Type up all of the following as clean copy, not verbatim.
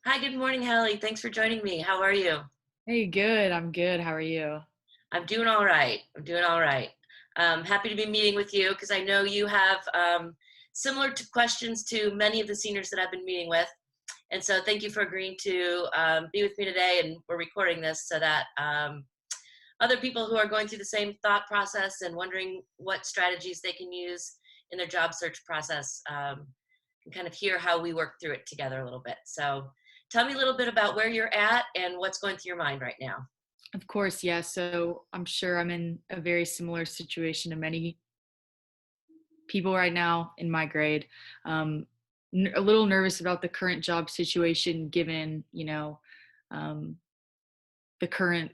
Hi, good morning, Hallie. Thanks for joining me. How are you? Hey, good. I'm good. How are you? I'm doing all right. I'm doing all right. Happy to be meeting with you because I know you have similar to questions to many of the seniors that I've been meeting with. And so thank you for agreeing to be with me today. And we're recording this so that other people who are going through the same thought process and wondering what strategies they can use in their job search process can kind of hear how we work through it together a little bit. So tell me a little bit about where you're at and what's going through your mind right now. Of course, yeah. So I'm sure I'm in a very similar situation to many people right now in my grade. Um, a little nervous about the current job situation, given um, the current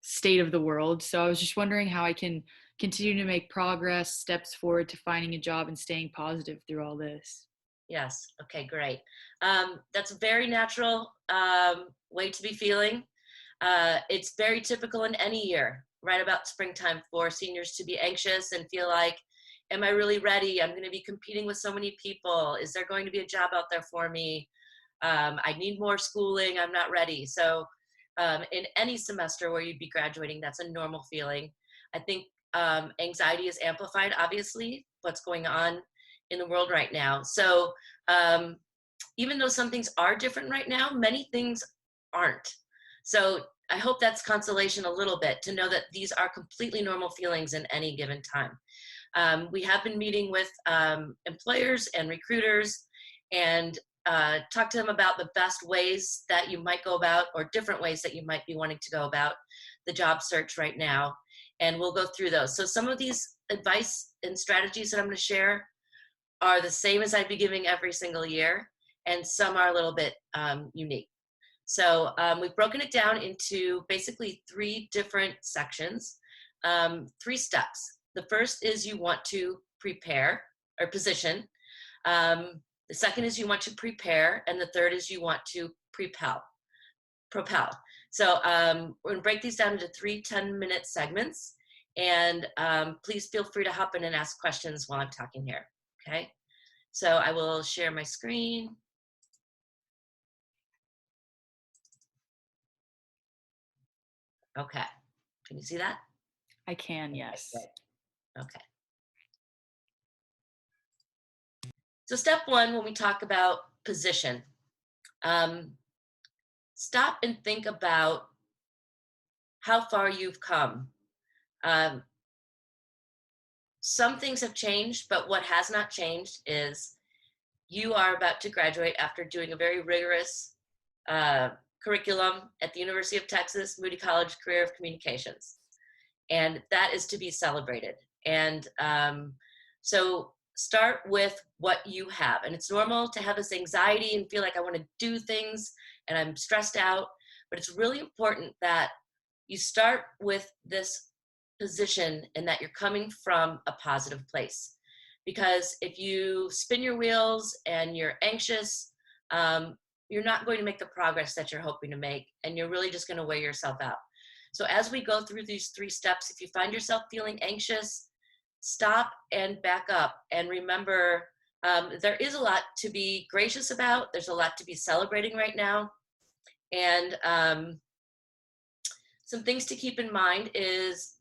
state of the world. So I was just wondering how I can continue to make progress, steps forward to finding a job and staying positive through all this. Yes. Okay, great. That's a very natural way to be feeling. It's very typical in any year, right about springtime, for seniors to be anxious and feel like, am I really ready? I'm going to be competing with so many people. Is there going to be a job out there for me? I need more schooling. I'm not ready. So, in any semester where you'd be graduating, that's a normal feeling. I think anxiety is amplified, obviously, what's going on in the world right now. So, um, even though some things are different right now, many things aren't. So, I hope that's consolation a little bit to know that these are completely normal feelings in any given time. We have been meeting with employers and recruiters and talk to them about the best ways that you might go about, or different ways that you might be wanting to go about the job search right now. And we'll go through those. So some of these advice and strategies that I'm going to share are the same as I'd be giving every single year, and some are a little bit unique. So we've broken it down into basically three different sections, three steps. The first is you want to prepare or position. The second is you want to prepare. And the third is you want to propel. So we're gonna break these down into three 10-minute segments. And please feel free to hop in and ask questions while I'm talking here, okay? So I will share my screen. Okay, can you see that? I can, Okay, yes. good. Okay. So step one, when we talk about position, um, stop and think about how far you've come. Um, some things have changed, but what has not changed is you are about to graduate after doing a very rigorous uh, curriculum at the University of Texas, Moody College Career of Communications. And that is to be celebrated. And so start with what you have. And it's normal to have this anxiety and feel like I want to do things and I'm stressed out. But it's really important that you start with this position and that you're coming from a positive place. Because if you spin your wheels and you're anxious, you're not going to make the progress that you're hoping to make. And you're really just going to wear yourself out. So as we go through these three steps, if you find yourself feeling anxious, stop and back up and remember there is a lot to be gracious about. There's a lot to be celebrating right now. And some things to keep in mind is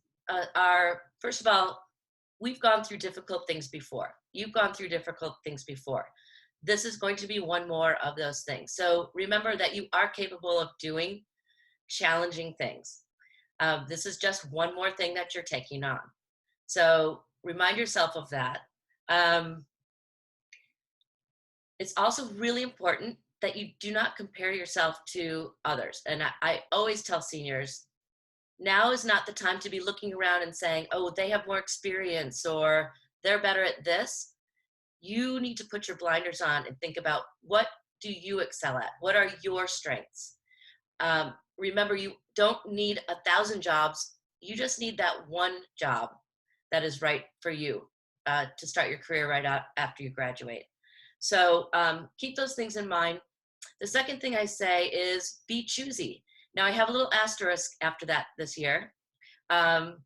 are, first of all, we've gone through difficult things before. You've gone through difficult things before. This is going to be one more of those things. So remember that you are capable of doing challenging things. This is just one more thing that you're taking on. So remind yourself of that. Um, it's also really important that you do not compare yourself to others. And I always tell seniors, now is not the time to be looking around and saying, oh, they have more experience or they're better at this. You need to put your blinders on and think about, what do you excel at? What are your strengths? Remember, you don't need 1,000 jobs. You just need that one job that is right for you to start your career right out after you graduate. So keep those things in mind. The second thing I say is be choosy. Now, I have a little asterisk after that this year. Um,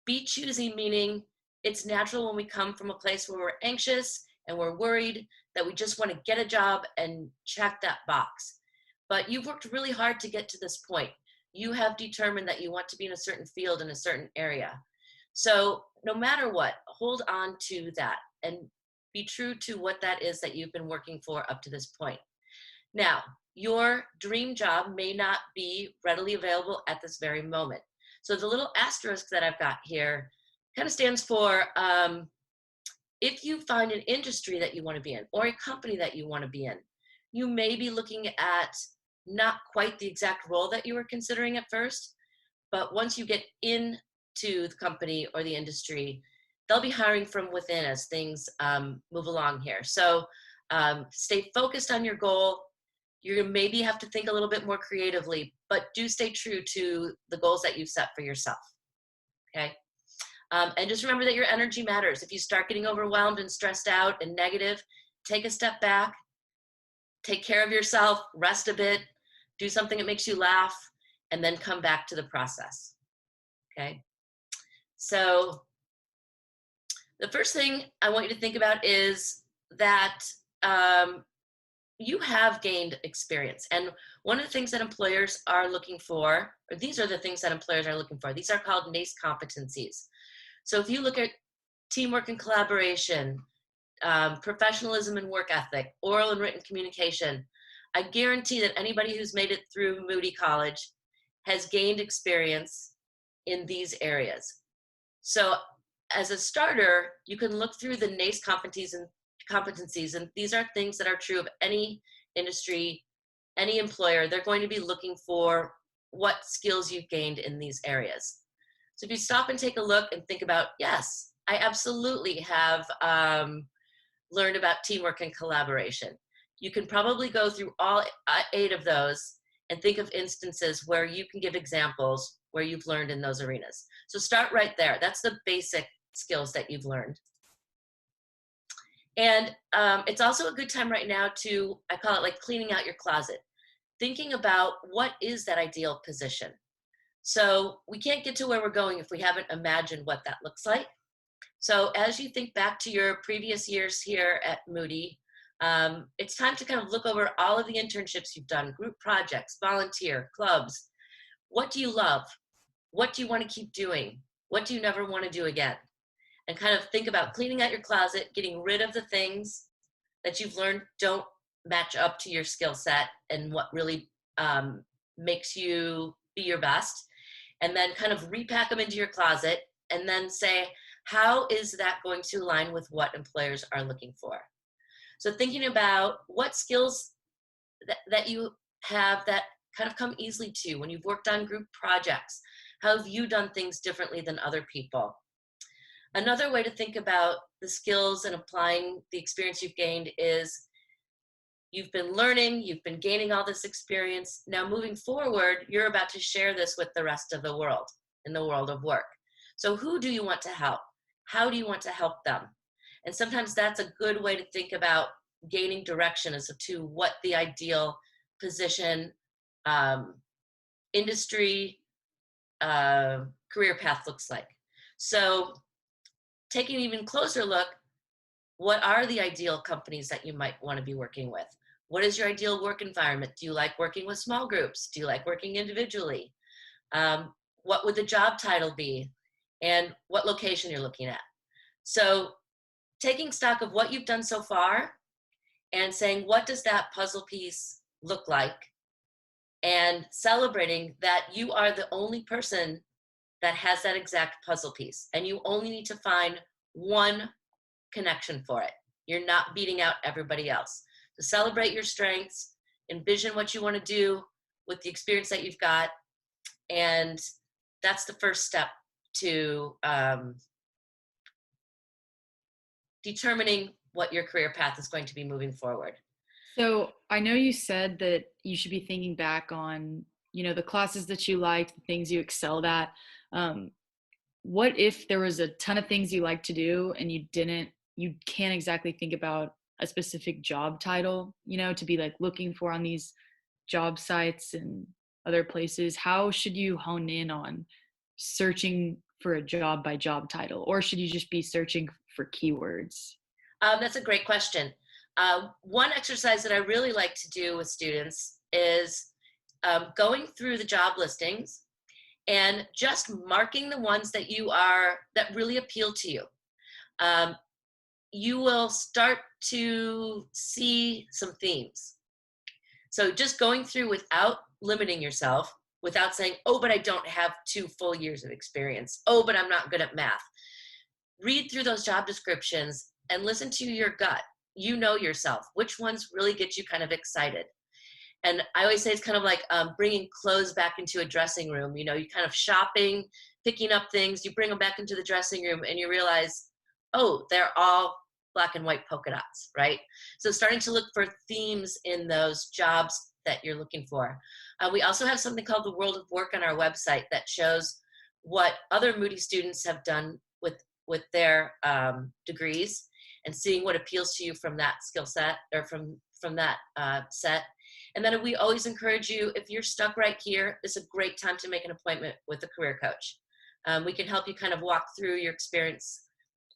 be choosy, meaning it's natural when we come from a place where we're anxious and we're worried that we just want to get a job and check that box. but you've worked really hard to get to this point. You have determined that you want to be in a certain field in a certain area. So no matter what, hold on to that and be true to what that is that you've been working for up to this point. Now, your dream job may not be readily available at this very moment. So the little asterisk that I've got here kind of stands for if you find an industry that you want to be in or a company that you want to be in, you may be looking at not quite the exact role that you were considering at first, but once you get into the company or the industry, they'll be hiring from within as things move along here. So stay focused on your goal. You're gonna maybe have to think a little bit more creatively, but do stay true to the goals that you've set for yourself, okay? And just remember that your energy matters. If you start getting overwhelmed and stressed out and negative, take a step back, take care of yourself, rest a bit, do something that makes you laugh, and then come back to the process, okay? So the first thing I want you to think about is that you have gained experience. And one of the things that employers are looking for, or these are the things that employers are looking for, these are called NACE competencies. So if you look at teamwork and collaboration, professionalism and work ethic, oral and written communication, I guarantee that anybody who's made it through Moody College has gained experience in these areas. So as a starter, you can look through the NACE competencies, and these are things that are true of any industry, any employer. They're going to be looking for what skills you've gained in these areas. So if you stop and take a look and think about, yes, I absolutely have learned about teamwork and collaboration. You can probably go through all 8 of those and think of instances where you can give examples where you've learned in those arenas. So start right there. That's the basic skills that you've learned. And it's also a good time right now to, I call it like cleaning out your closet, thinking about what is that ideal position. So we can't get to where we're going if we haven't imagined what that looks like. So as you think back to your previous years here at Moody, it's time to kind of look over all of the internships you've done, group projects, volunteer, clubs. What do you love? What do you want to keep doing? What do you never want to do again? And kind of think about cleaning out your closet, getting rid of the things that you've learned don't match up to your skill set and what really makes you be your best. And then kind of repack them into your closet and then say, how is that going to align with what employers are looking for? So thinking about what skills that you have that kind of come easily to you when you've worked on group projects. How have you done things differently than other people? Another way to think about the skills and applying the experience you've gained is you've been learning, you've been gaining all this experience. Now moving forward, you're about to share this with the rest of the world in the world of work. So who do you want to help? How do you want to help them? And sometimes that's a good way to think about gaining direction as to what the ideal position, industry, career path looks like. So taking an even closer look, what are the ideal companies that you might want to be working with? What is your ideal work environment? Do you like working with small groups? Do you like working individually? What would the job title be? And what location you're looking at? So taking stock of what you've done so far and saying, what does that puzzle piece look like? And celebrating that you are the only person that has that exact puzzle piece. And you only need to find one connection for it. You're not beating out everybody else. So celebrate your strengths, envision what you want to do with the experience that you've got. And that's the first step to determining what your career path is going to be moving forward. So I know you said that you should be thinking back on, the classes that you liked, the things you excelled at. What if there was a ton of things you like to do and you can't exactly think about a specific job title, to be like looking for on these job sites and other places? How should you hone in on searching for a job by job title, or should you just be searching for keywords? That's a great question. One exercise that I really like to do with students is going through the job listings and just marking the ones that that really appeal to you. Um, you will start to see some themes. So just going through without limiting yourself, without saying, oh, but I don't have 2 full years of experience. Oh, but I'm not good at math. Read through those job descriptions and listen to your gut. You know yourself. Which ones really get you kind of excited? And I always say it's kind of like bringing clothes back into a dressing room. You know, you kind of shopping, picking up things, you bring them back into the dressing room and you realize, oh, they're all black and white polka dots, right? So starting to look for themes in those jobs that you're looking for. We also have something called the World of Work on our website that shows what other Moody students have done with their degrees and seeing what appeals to you from that skill set or from that set. And then we always encourage you, if you're stuck right here, it's a great time to make an appointment with a career coach. We can help you kind of walk through your experience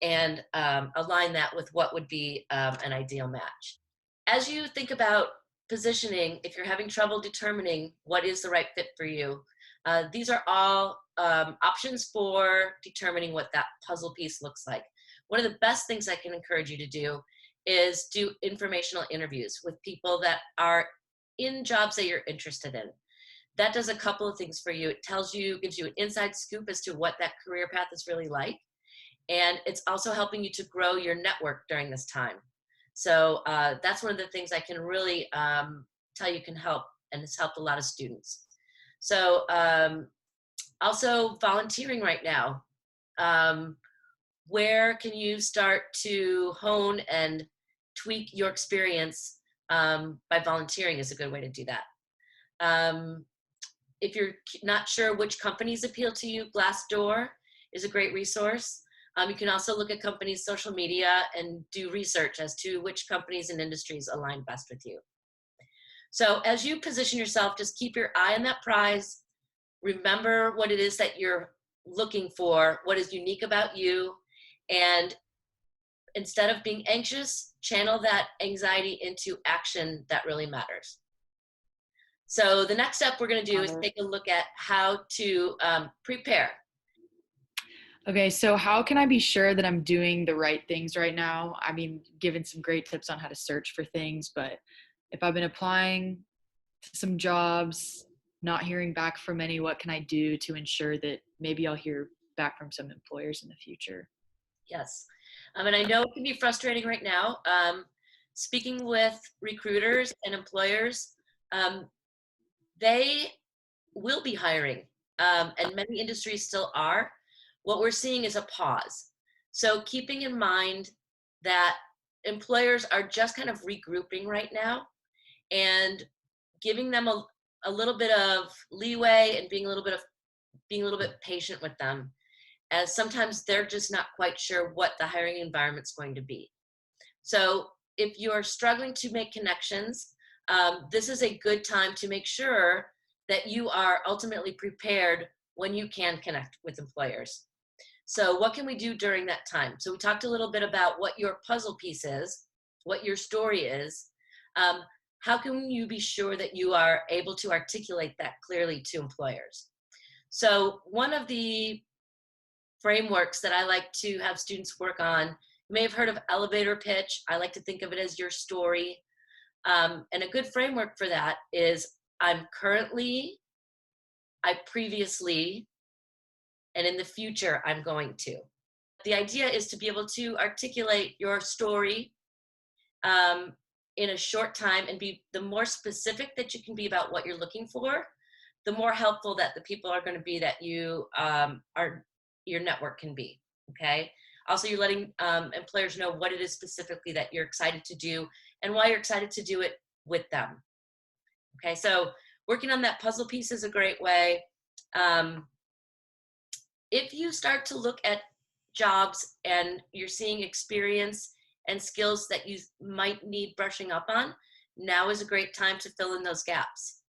and align that with what would be an ideal match. As you think about positioning, if you're having trouble determining what is the right fit for you, these are all options for determining what that puzzle piece looks like. One of the best things I can encourage you to do is do informational interviews with people that are in jobs that you're interested in. That does a couple of things for you. It gives you an inside scoop as to what that career path is really like. And it's also helping you to grow your network during this time. So that's one of the things I can really tell you can help, and it's helped a lot of students. So also volunteering right now. Where can you start to hone and tweak your experience by volunteering is a good way to do that. If you're not sure which companies appeal to you, Glassdoor is a great resource. You can also look at companies' social media and do research as to which companies and industries align best with you. So as you position yourself, just keep your eye on that prize. Remember what it is that you're looking for, what is unique about you, and instead of being anxious, channel that anxiety into action that really matters. So the next step we're going to do is take a look at how to prepare. Okay, so how can I be sure that I'm doing the right things right now? I mean, given some great tips on how to search for things, but if I've been applying to some jobs, not hearing back from any, what can I do to ensure that maybe I'll hear back from some employers in the future? Yes. And I know it can be frustrating right now. Speaking with recruiters and employers, they will be hiring, and many industries still are. What we're seeing is a pause. So keeping in mind that employers are just kind of regrouping right now and giving them a little bit of leeway and being a little bit patient with them, as sometimes they're just not quite sure what the hiring environment's going to be. So if you're struggling to make connections, this is a good time to make sure that you are ultimately prepared when you can connect with employers. So what can we do during that time? So we talked a little bit about what your puzzle piece is, what your story is. How can you be sure that you are able to articulate that clearly to employers? So one of the frameworks that I like to have students work on, you may have heard of elevator pitch. I like to think of it as your story. And a good framework for that is I'm currently, I previously, and in the future, I'm going to. The idea is to be able to articulate your story in a short time and be the more specific that you can be about what you're looking for, the more helpful that the people are going to be that you your network can be. Okay. Also, you're letting employers know what it is specifically that you're excited to do and why you're excited to do it with them. Okay. So working on that puzzle piece is a great way. If you start to look at jobs and you're seeing experience and skills that you might need brushing up on, now is a great time to fill in those gaps.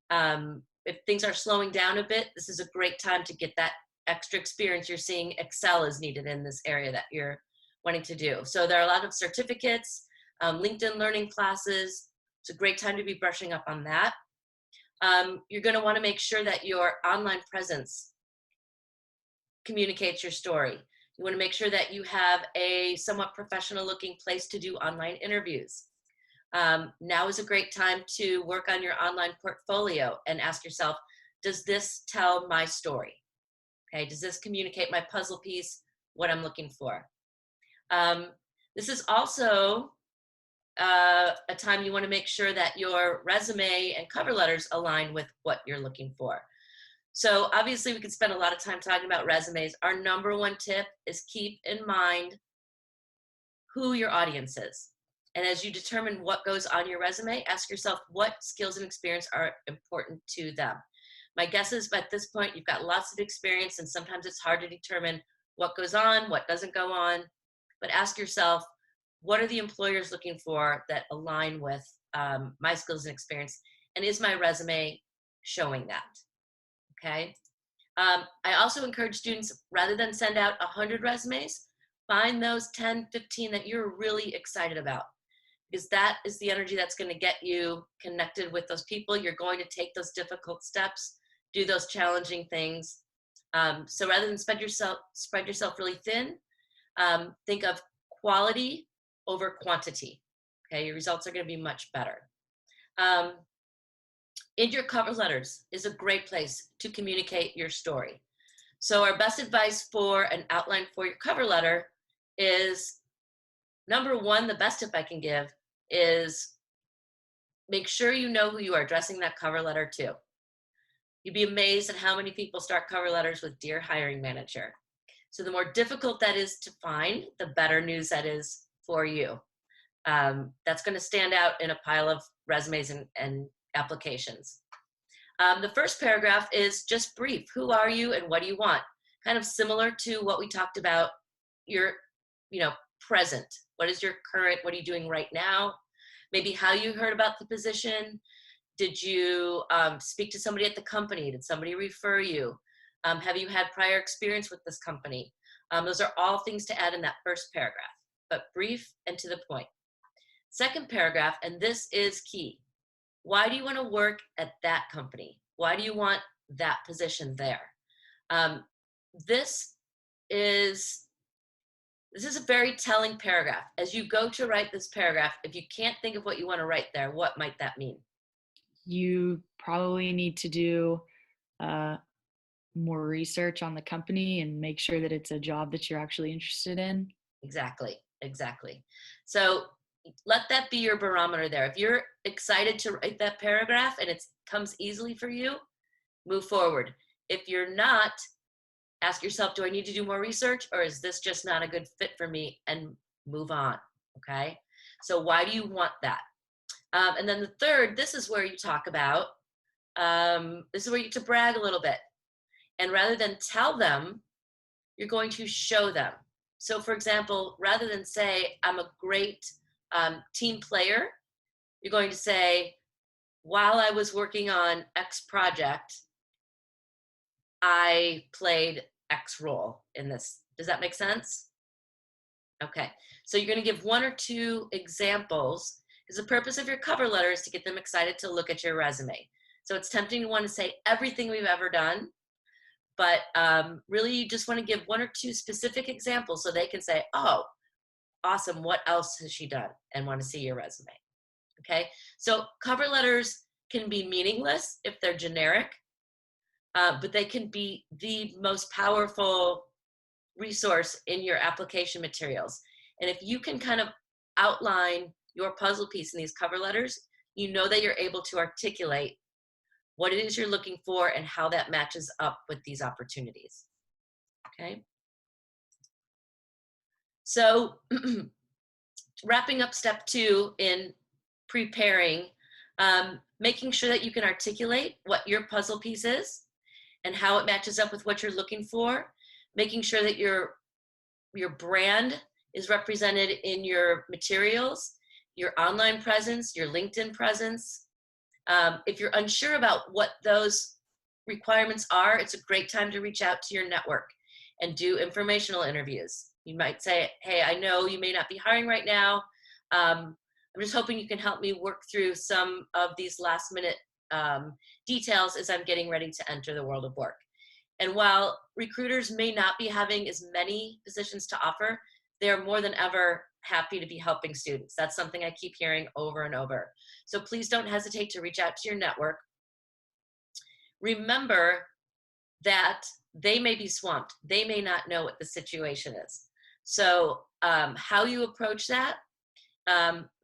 If things are slowing down a bit, this is a great time to get that extra experience. You're seeing Excel is needed in this area that you're wanting to do. So there are a lot of certificates, LinkedIn learning classes. It's a great time to be brushing up on that. You're going to want to make sure that your online presence communicates your story. You want to make sure that you have a somewhat professional looking place to do online interviews. Now is a great time to work on your online portfolio and ask yourself, does this tell my story? Okay, does this communicate my puzzle piece, what I'm looking for? This is also a time you want to make sure that your resume and cover letters align with what you're looking for. So obviously we could spend a lot of time talking about resumes. Our number one tip is keep in mind who your audience is. And as you determine what goes on your resume, ask yourself what skills and experience are important to them. My guess is at this point, you've got lots of experience, and sometimes it's hard to determine what goes on, what doesn't go on. But ask yourself, what are the employers looking for that align with my skills and experience? And is my resume showing that? Okay. I also encourage students, rather than send out 100 resumes, find those 10, 15 that you're really excited about, because that is the energy that's going to get you connected with those people. You're going to take those difficult steps, do those challenging things. So rather than spread yourself really thin, think of quality over quantity. Okay, your results are going to be much better. In your cover letters is a great place to communicate your story. So our best advice for an outline for your cover letter is, number one, the best tip I can give is make sure you know who you are addressing that cover letter to. You'd be amazed at how many people start cover letters with "Dear Hiring Manager." So the more difficult that is to find, the better news that is for you. That's going to stand out in a pile of resumes and applications. The first paragraph is just brief. Who are you and what do you want? Kind of similar to what we talked about your, present. What is your current, what are you doing right now? Maybe how you heard about the position. Did you speak to somebody at the company? Did somebody refer you? Have you had prior experience with this company? Those are all things to add in that first paragraph, but brief and to the point. Second paragraph, and this is key. Why do you want to work at that company? Why do you want that position there? This is a very telling paragraph. As you go to write this paragraph, if you can't think of what you want to write there, what might that mean? You probably need to do more research on the company and make sure that it's a job that you're actually interested in. Exactly. So let that be your barometer there. If you're excited to write that paragraph and it comes easily for you, move forward. If you're not, ask yourself, do I need to do more research, or is this just not a good fit for me, and move on, okay? So why do you want that? And then the third, this is where you talk about, this is where you get to brag a little bit. And rather than tell them, you're going to show them. So for example, rather than say, I'm a great team player, you're going to say, while I was working on X project, I played X role in this. Does that make sense? Okay, so you're going to give one or two examples, because the purpose of your cover letter is to get them excited to look at your resume. So it's tempting to want to say everything we've ever done, but really you just want to give one or two specific examples so they can say, oh, awesome, what else has she done, and want to see your resume. Okay, so cover letters can be meaningless if they're generic, but they can be the most powerful resource in your application materials. And if you can kind of outline your puzzle piece in these cover letters, you know that you're able to articulate what it is you're looking for and how that matches up with these opportunities. Okay. So wrapping up step 2 in preparing, making sure that you can articulate what your puzzle piece is and how it matches up with what you're looking for, making sure that your brand is represented in your materials, your online presence, your LinkedIn presence. If you're unsure about what those requirements are, it's a great time to reach out to your network and do informational interviews. You might say, hey, I know you may not be hiring right now, I'm just hoping you can help me work through some of these last minute details as I'm getting ready to enter the world of work. And while recruiters may not be having as many positions to offer, they're more than ever happy to be helping students. That's something I keep hearing over and over. So please don't hesitate to reach out to your network. Remember that they may be swamped. They may not know what the situation is. So how you approach that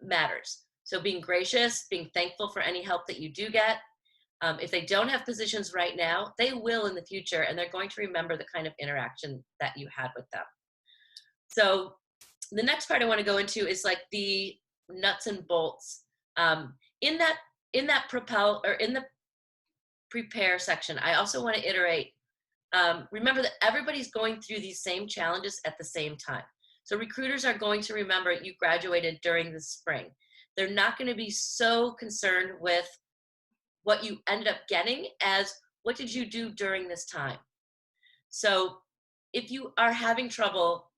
matters. So being gracious, being thankful for any help that you do get. If they don't have positions right now, they will in the future, and they're going to remember the kind of interaction that you had with them. So the next part I want to go into is like the nuts and bolts. In that propel, or in the prepare section, I also want to iterate. Remember that everybody's going through these same challenges at the same time. So recruiters are going to remember you graduated during the spring. They're not going to be so concerned with what you ended up getting as what did you do during this time. So if you are having trouble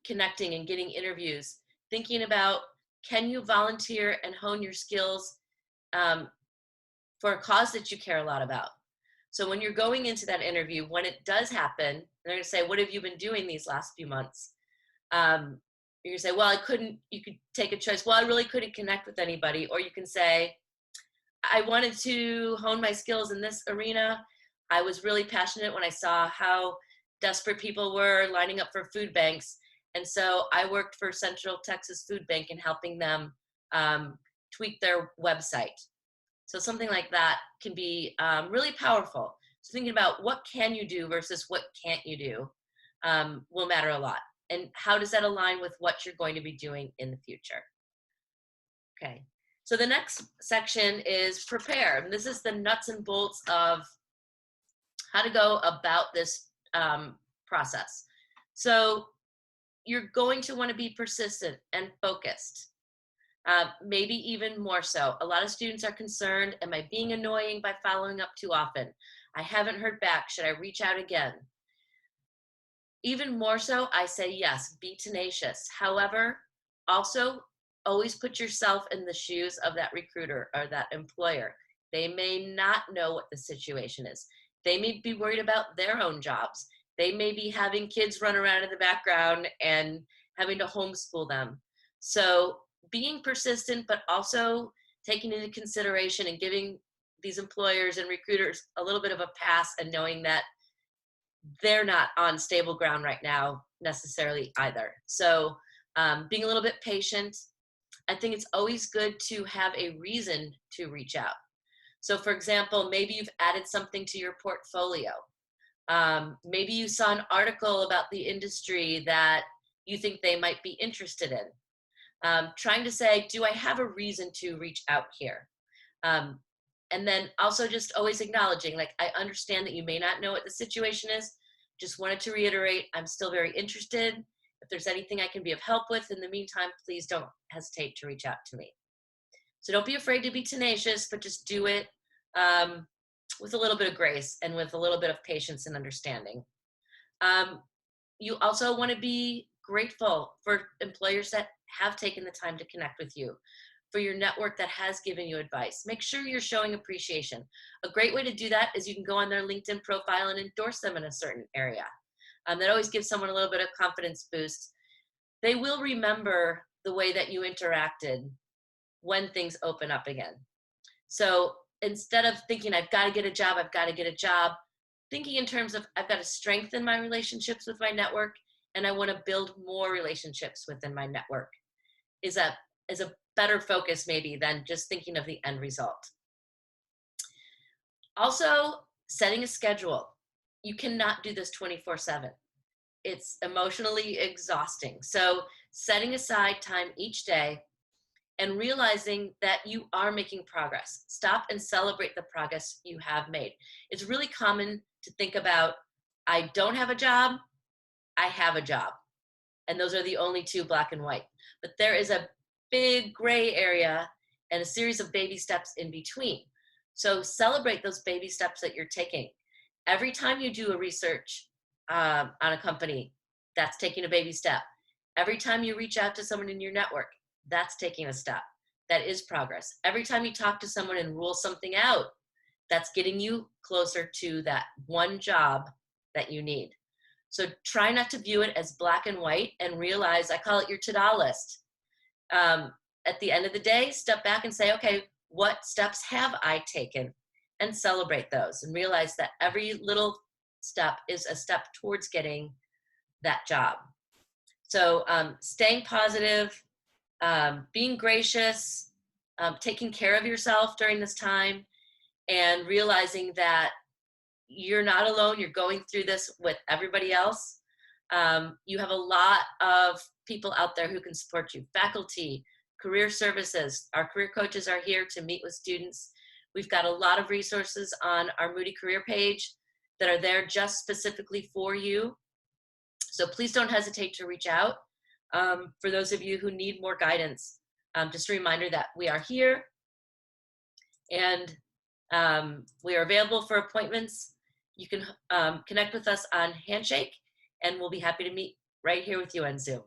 connecting and getting interviews, thinking about, can you volunteer and hone your skills for a cause that you care a lot about? So when you're going into that interview, when it does happen, they're going to say, what have you been doing these last few months? You're going to say, well, you could take a choice. Well, I really couldn't connect with anybody. Or you can say, I wanted to hone my skills in this arena. I was really passionate when I saw how desperate people were lining up for food banks. And so I worked for Central Texas Food Bank in helping them tweak their website. So something like that can be really powerful. So thinking about what can you do versus what can't you do will matter a lot. And how does that align with what you're going to be doing in the future? Okay. So the next section is prepare. And this is the nuts and bolts of how to go about this process. So you're going to want to be persistent and focused, maybe even more so. A lot of students are concerned, am I being annoying by following up too often? I haven't heard back. Should I reach out again? Even more so, I say yes, be tenacious. However, also always put yourself in the shoes of that recruiter or that employer. They may not know what the situation is. They may be worried about their own jobs. They may be having kids run around in the background and having to homeschool them. So being persistent, but also taking into consideration and giving these employers and recruiters a little bit of a pass, and knowing that they're not on stable ground right now necessarily either. So being a little bit patient. I think it's always good to have a reason to reach out. So for example, maybe you've added something to your portfolio. Maybe you saw an article about the industry that you think they might be interested in. Trying to say, do I have a reason to reach out here? And then also just always acknowledging, like, I understand that you may not know what the situation is. Just wanted to reiterate, I'm still very interested. If there's anything I can be of help with in the meantime, please don't hesitate to reach out to me. So don't be afraid to be tenacious, but just do it with a little bit of grace and with a little bit of patience and understanding. You also want to be grateful for employers that have taken the time to connect with you, for your network that has given you advice. Make sure you're showing appreciation. A great way to do that is you can go on their LinkedIn profile and endorse them in a certain area. That always gives someone a little bit of confidence boost. They will remember the way that you interacted when things open up again. So instead of thinking, I've got to get a job, thinking in terms of, I've got to strengthen my relationships with my network, and I want to build more relationships within my network is a better focus maybe than just thinking of the end result. Also, setting a schedule. You cannot do this 24/7. It's emotionally exhausting. So setting aside time each day and realizing that you are making progress. Stop and celebrate the progress you have made. It's really common to think about, I don't have a job, I have a job. And those are the only two, black and white. But there is a big gray area and a series of baby steps in between. So celebrate those baby steps that you're taking. Every time you do a research on a company, that's taking a baby step. Every time you reach out to someone in your network, that's taking a step. That is progress. Every time you talk to someone and rule something out, that's getting you closer to that one job that you need. So try not to view it as black and white, and realize, I call it your to-do list. At the end of the day, step back and say, okay, what steps have I taken? And celebrate those, and realize that every little step is a step towards getting that job. So staying positive, being gracious, taking care of yourself during this time, and realizing that you're not alone. You're going through this with everybody else. You have a lot of people out there who can support you. Faculty, career services, our career coaches are here to meet with students. We've got a lot of resources on our Moody career page that are there just specifically for you. So please don't hesitate to reach out. For those of you who need more guidance, just a reminder that we are here, and we are available for appointments. You can connect with us on Handshake, and we'll be happy to meet right here with you on Zoom.